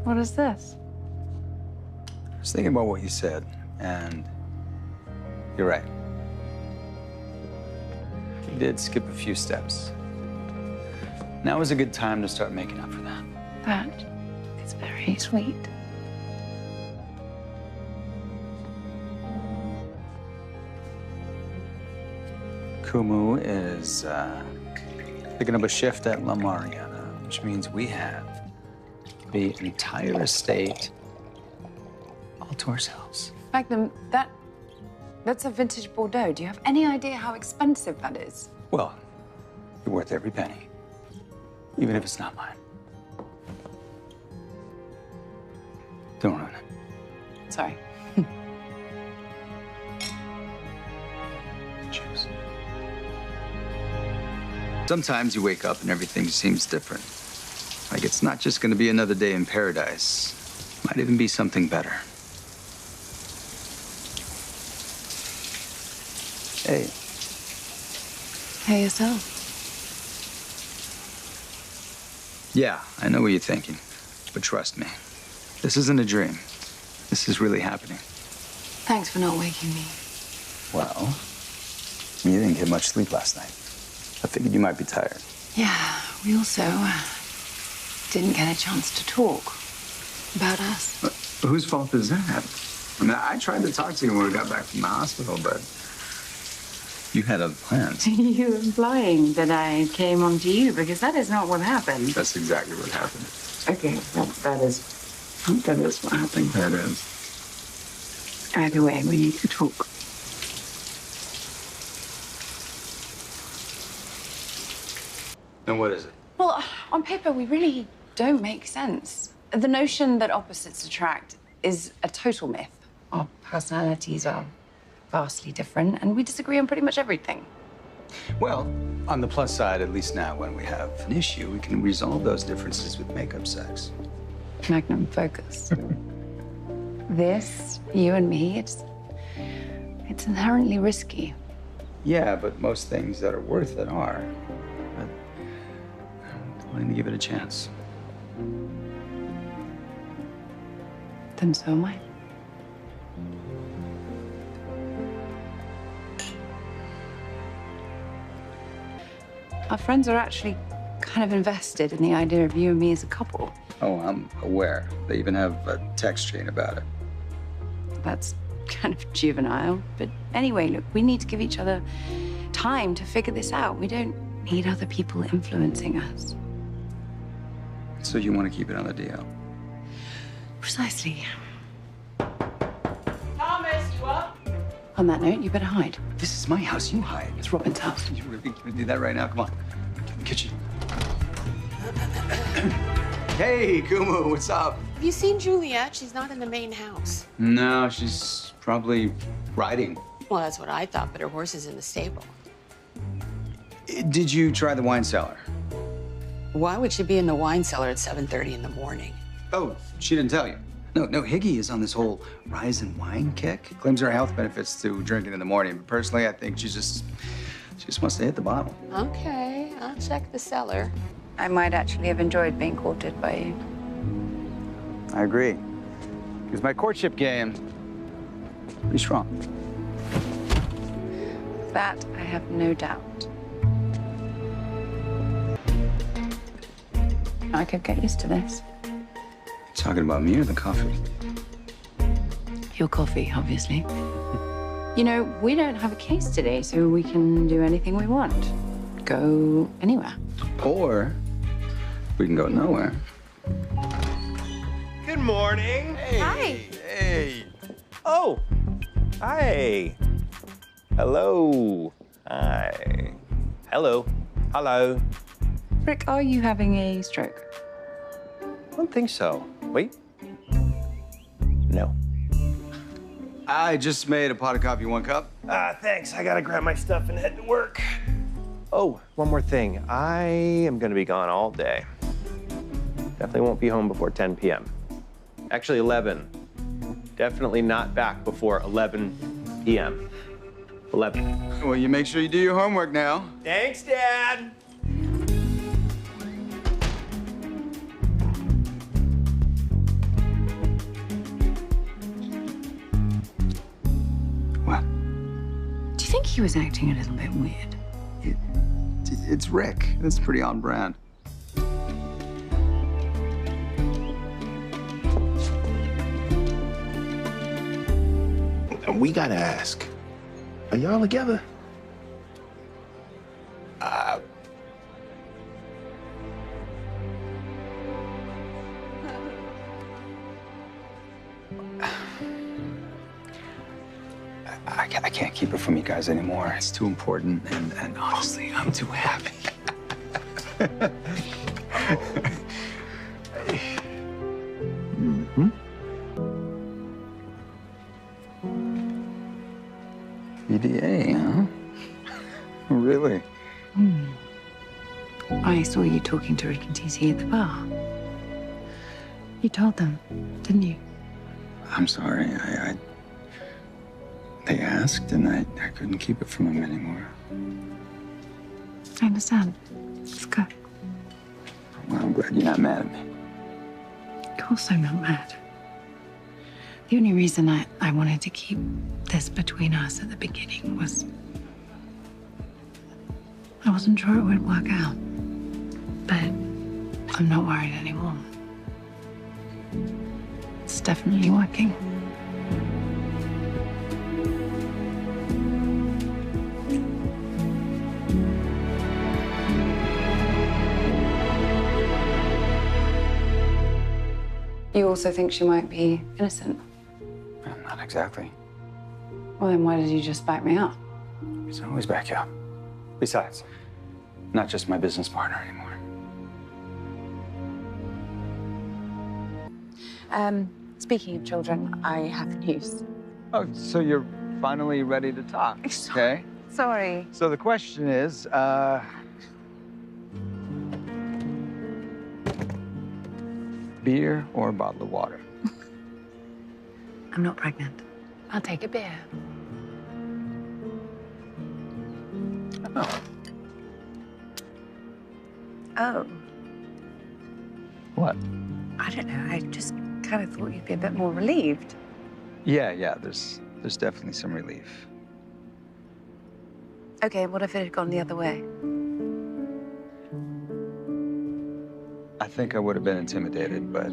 What is this? I was thinking about what you said, and you're right. You did skip a few steps. Now is a good time to start making up for that. That is very sweet. Kumu is picking up a shift at La Mariana, which means we have the entire estate all to ourselves. Magnum, that's a vintage Bordeaux. Do you have any idea how expensive that is? Well, you're worth every penny, even if it's not mine. Don't ruin it. Sorry. Cheers. Sometimes you wake up and everything seems different. Like it's not just gonna be another day in paradise. Might even be something better. Hey. Hey, yourself. Yeah, I know what you're thinking. But trust me, this isn't a dream. This is really happening. Thanks for not waking me. Well, you didn't get much sleep last night. I figured you might be tired. Yeah, we also didn't get a chance to talk about us. But whose fault is that? I mean, I tried to talk to you when we got back from the hospital, but you had other plans. You implying that I came on to you, because that is not what happened. That's exactly what happened. Okay, that is what happened. That is. Either way, we need to talk. And what is it? Well, on paper, we really don't make sense. The notion that opposites attract is a total myth. Our personalities are vastly different, and we disagree on pretty much everything. Well, on the plus side, at least now when we have an issue, we can resolve those differences with makeup sex. Magnum, focus. This, you and me, it's inherently risky. Yeah, but most things that are worth it are. But I'm willing to give it a chance. Then so am I. Our friends are actually kind of invested in the idea of you and me as a couple. Oh, I'm aware. They even have a text chain about it. That's kind of juvenile. But anyway, look, we need to give each other time to figure this out. We don't need other people influencing us. So you want to keep it on the DL? Precisely. Thomas, you up? On that note, you better hide. This is my house. You hide. It's Robin's house. You really gonna do that right now? Come on. Get in the kitchen. Hey, Kumu, what's up? Have you seen Juliet? She's not in the main house. No, she's probably riding. Well, that's what I thought, but her horse is in the stable. Did you try the wine cellar? Why would she be in the wine cellar at 7:30 in the morning? Oh, she didn't tell you. No, Higgy is on this whole rise in wine kick. Claims there are health benefits to drinking in the morning. But personally, I think she just wants to hit the bottle. Okay, I'll check the cellar. I might actually have enjoyed being courted by you. I agree. Because my courtship game, pretty strong. That I have no doubt. I could get used to this. Talking about me or the coffee? Your coffee, obviously. You know, we don't have a case today, so we can do anything we want. Go anywhere. Or we can go nowhere. Good morning. Hey. Hi. Hey. Oh. Hi. Hello. Hi. Hello. Hello. Rick, are you having a stroke? I don't think so. Wait. No. I just made a pot of coffee, 1 cup. Thanks. I gotta grab my stuff and head to work. Oh, one more thing. I am gonna be gone all day. Definitely won't be home before 10 p.m. Actually, 11. Definitely not back before 11 p.m. 11. Well, you make sure you do your homework now. Thanks, Dad. he was acting a little bit weird. It's Rick. That's pretty on brand. We gotta ask, are y'all together? I can't keep it from you guys anymore. It's too important, and honestly, I'm too happy. PDA, huh? Really? I saw you talking to Rick and TC at the bar. You told them, didn't you? I'm sorry. They asked, and I couldn't keep it from them anymore. I understand. It's good. Well, I'm glad you're not mad at me. Of course I'm not mad. The only reason I wanted to keep this between us at the beginning was I wasn't sure it would work out. But I'm not worried anymore. It's definitely working. You also think she might be innocent? Well, not exactly. Well, then why did you just back me up? He's always back you up. Besides, not just my business partner anymore. Speaking of children, I have news. Oh, so you're finally ready to talk, okay? Sorry. So the question is, beer or a bottle of water? I'm not pregnant. I'll take a beer. Oh. Oh. What? I don't know. I just kind of thought you'd be a bit more relieved. Yeah, there's definitely some relief. Okay, what if it had gone the other way? I think I would have been intimidated, but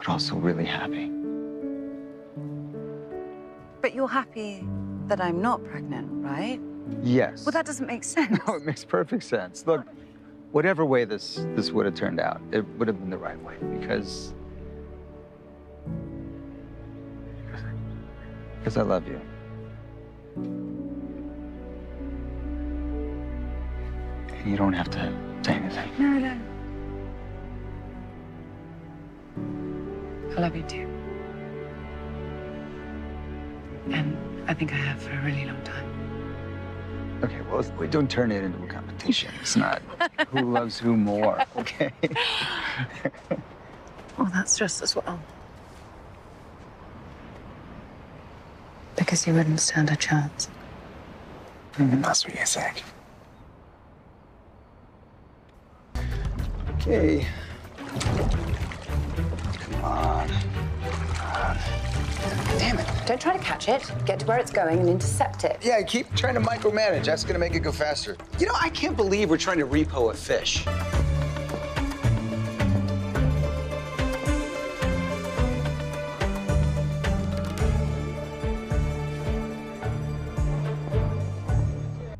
also really happy. But you're happy that I'm not pregnant, right? Yes. Well, that doesn't make sense. No, it makes perfect sense. Look, whatever way this would have turned out, it would have been the right way because I love you. And you don't have to say anything. No. I love you too. And I think I have for a really long time. Okay, well, we don't turn it into a competition. It's not who loves who more, okay? Well, that's just as well. Because you wouldn't stand a chance. That's what you think. Okay. Come on. Damn it. Don't try to catch it. Get to where it's going and intercept it. Yeah, keep trying to micromanage. That's gonna make it go faster. You know, I can't believe we're trying to repo a fish.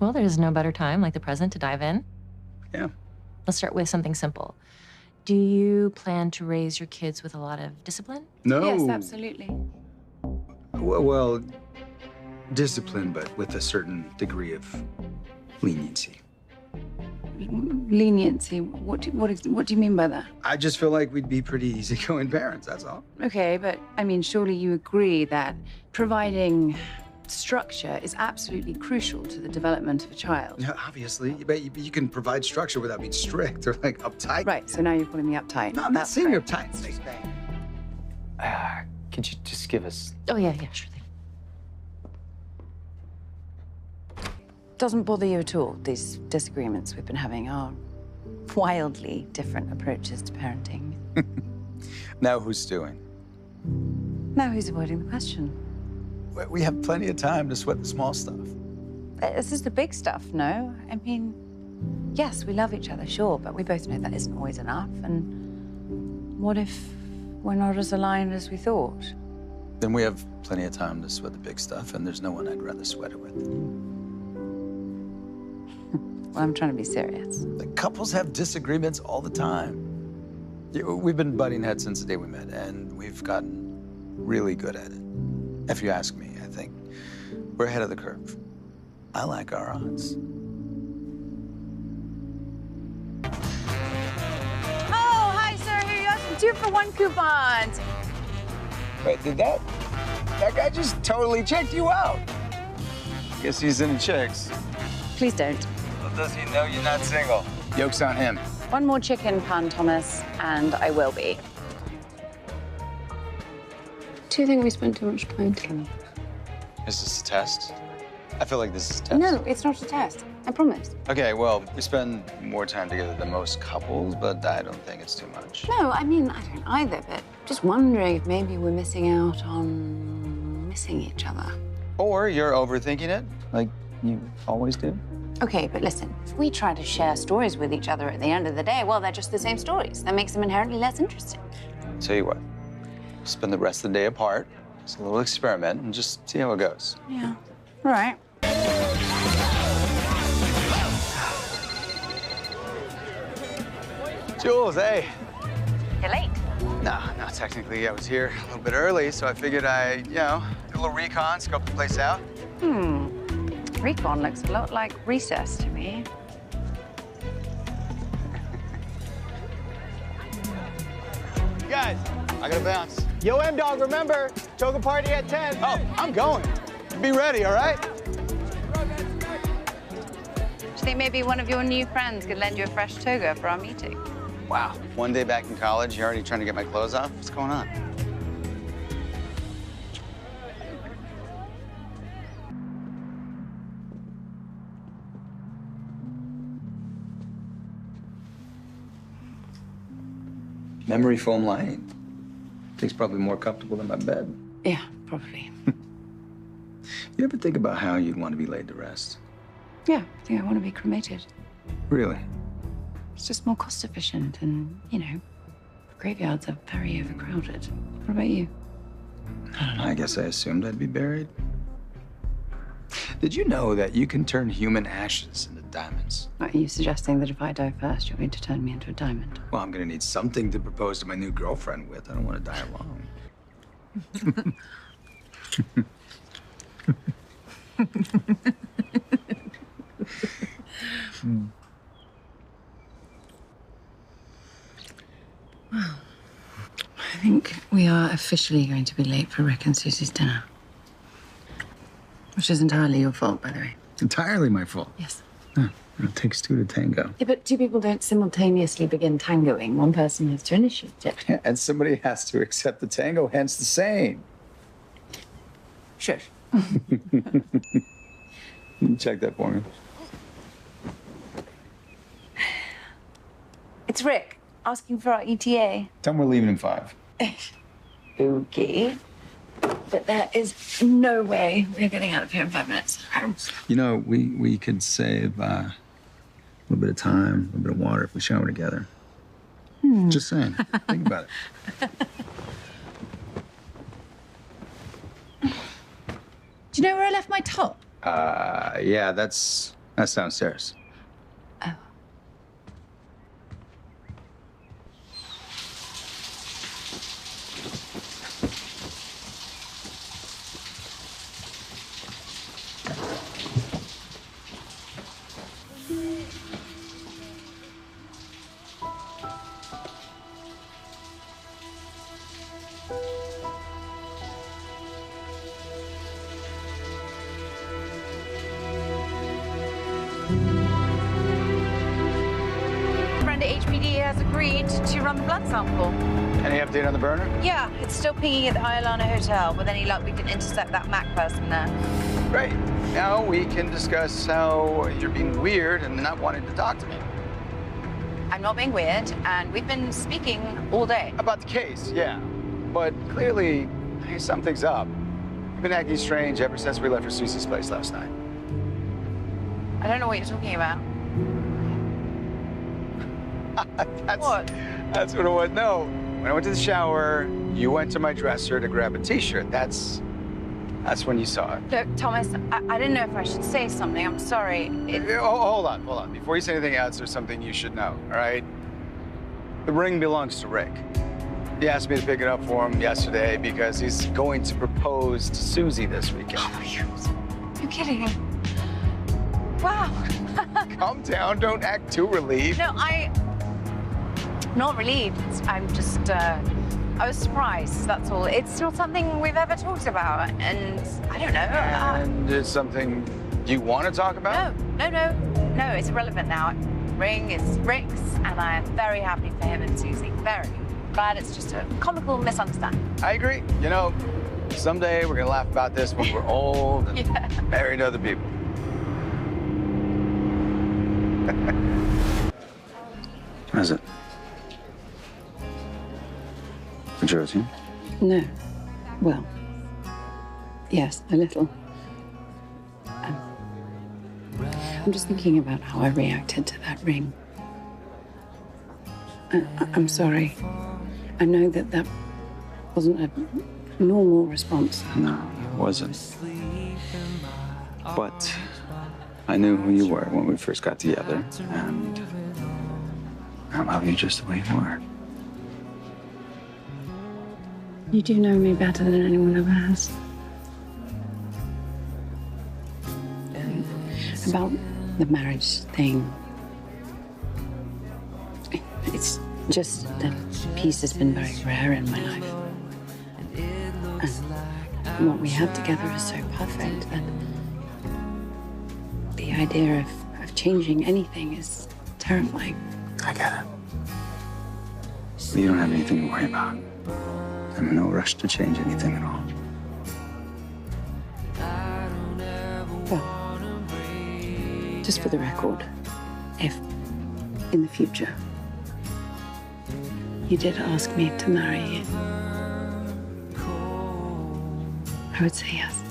Well, there's no better time like the present to dive in. Yeah. Let's start with something simple. Do you plan to raise your kids with a lot of discipline? No. Yes, absolutely. Well, discipline, but with a certain degree of leniency. Leniency? What do you mean by that? I just feel like we'd be pretty easygoing parents, that's all. Okay, but I mean, surely you agree that providing structure is absolutely crucial to the development of a child. Yeah, obviously, but you can provide structure without being strict or like uptight. Right, so now you're calling me uptight. No, I'm not saying you're uptight. That's just great. Could you just give us... Oh, yeah, sure thing. Doesn't bother you at all, these disagreements we've been having, our wildly different approaches to parenting? Now who's doing? Now who's avoiding the question? we have plenty of time to sweat the small stuff. This is the big stuff, no? I mean, yes, we love each other, sure, but we both know that isn't always enough. And what if we're not as aligned as we thought? Then we have plenty of time to sweat the big stuff, and there's no one I'd rather sweat it with. Well, I'm trying to be serious. The couples have disagreements all the time. Yeah, we've been butting heads since the day we met, and we've gotten really good at it. If you ask me, I think we're ahead of the curve. I like our odds. Oh, hi, sir. Here you are. Some 2-for-1 coupons. Wait, did that guy just totally checked you out? Guess he's into chicks. Please don't. Well, does he know you're not single? Joke's on him. One more chicken pun, Thomas, and I will be. Do you think we spent too much time together? Is this a test? I feel like this is a test. No, it's not a test. I promise. Okay, well, we spend more time together than most couples, but I don't think it's too much. No, I mean, I don't either, but just wondering if maybe we're missing out on missing each other. Or you're overthinking it, like you always do. Okay, but listen, if we try to share stories with each other at the end of the day, well, they're just the same stories. That makes them inherently less interesting. Tell you what, spend the rest of the day apart. It's a little experiment and just see how it goes. Yeah. All right. Jules, hey. You're late. No, technically I was here a little bit early, so I figured I, do a little recon, scope the place out. Recon looks a lot like recess to me. Guys, I gotta bounce. yo, M-Dog, remember, toga party at 10. Oh, I'm going. Be ready, all right? Do you think maybe one of your new friends could lend you a fresh toga for our meeting? Wow. One day back in college, you're already trying to get my clothes off? What's going on? Memory foam lining. Thing's probably more comfortable than my bed. Yeah, probably. You ever think about how you'd want to be laid to rest? Yeah, I think I want to be cremated. Really? It's just more cost efficient and, graveyards are very overcrowded. What about you? I don't know. I guess I assumed I'd be buried. Did you know that you can turn human ashes into diamonds? Are you suggesting that if I die first, you're going to turn me into a diamond? Well, I'm gonna need something to propose to my new girlfriend with. I don't want to die alone. Well, I think we are officially going to be late for Rick and Susie's dinner. Which is entirely your fault, by the way. Entirely my fault. Yes. Huh. It takes two to tango. Yeah, but two people don't simultaneously begin tangoing. One person has to initiate it. Yeah, and somebody has to accept the tango, hence the saying. Sure. Check that for me. It's Rick asking for our ETA. Tell him we're leaving in 5. Okay. But there is no way we're getting out of here in 5 minutes. We could save a little bit of time, a little bit of water if we shower together. Just saying. Think about it. Do you know where I left my top? Yeah, that's downstairs. Oh. Friend at HPD has agreed to run the blood sample. Any update on the burner? Yeah, it's still pinging at the Iolana Hotel. With any luck, we can intercept that Mac person there. Great. Now we can discuss how you're being weird and not wanting to talk to me. I'm not being weird, and we've been speaking all day. About the case, yeah. But clearly, something's up. You've been acting strange ever since we left for Susie's place last night. I don't know what you're talking about. That's what it was. No, when I went to the shower, you went to my dresser to grab a T-shirt. That's when you saw it. Look, Thomas, I didn't know if I should say something. I'm sorry. Hold on. Before you say anything else, there's something you should know, all right? The ring belongs to Rick. He asked me to pick it up for him yesterday because he's going to propose to Susie this weekend. You're kidding. Wow. Calm down, don't act too relieved. No, I'm not relieved. I'm just, I was surprised, that's all. It's not something we've ever talked about, and I don't know. And it's something you want to talk about? No, it's irrelevant now. Ring is Rick's, and I am very happy for him and Susie. Very. Glad it's just a comical misunderstanding. I agree. You know, someday we're gonna laugh about this when we're old and married to other people. How's it? Josie? No. Well, yes, a little. I'm just thinking about how I reacted to that ring. I'm sorry. I know that wasn't a normal response. No, it wasn't. But I knew who you were when we first got together, and I love you just the way you are. You do know me better than anyone ever has. About the marriage thing, it's just that peace has been very rare in my life. And what we have together is so perfect that the idea of changing anything is terrifying. I get it. But you don't have anything to worry about. I'm in no rush to change anything at all. Well, just for the record, if in the future you did ask me to marry you, I would say yes.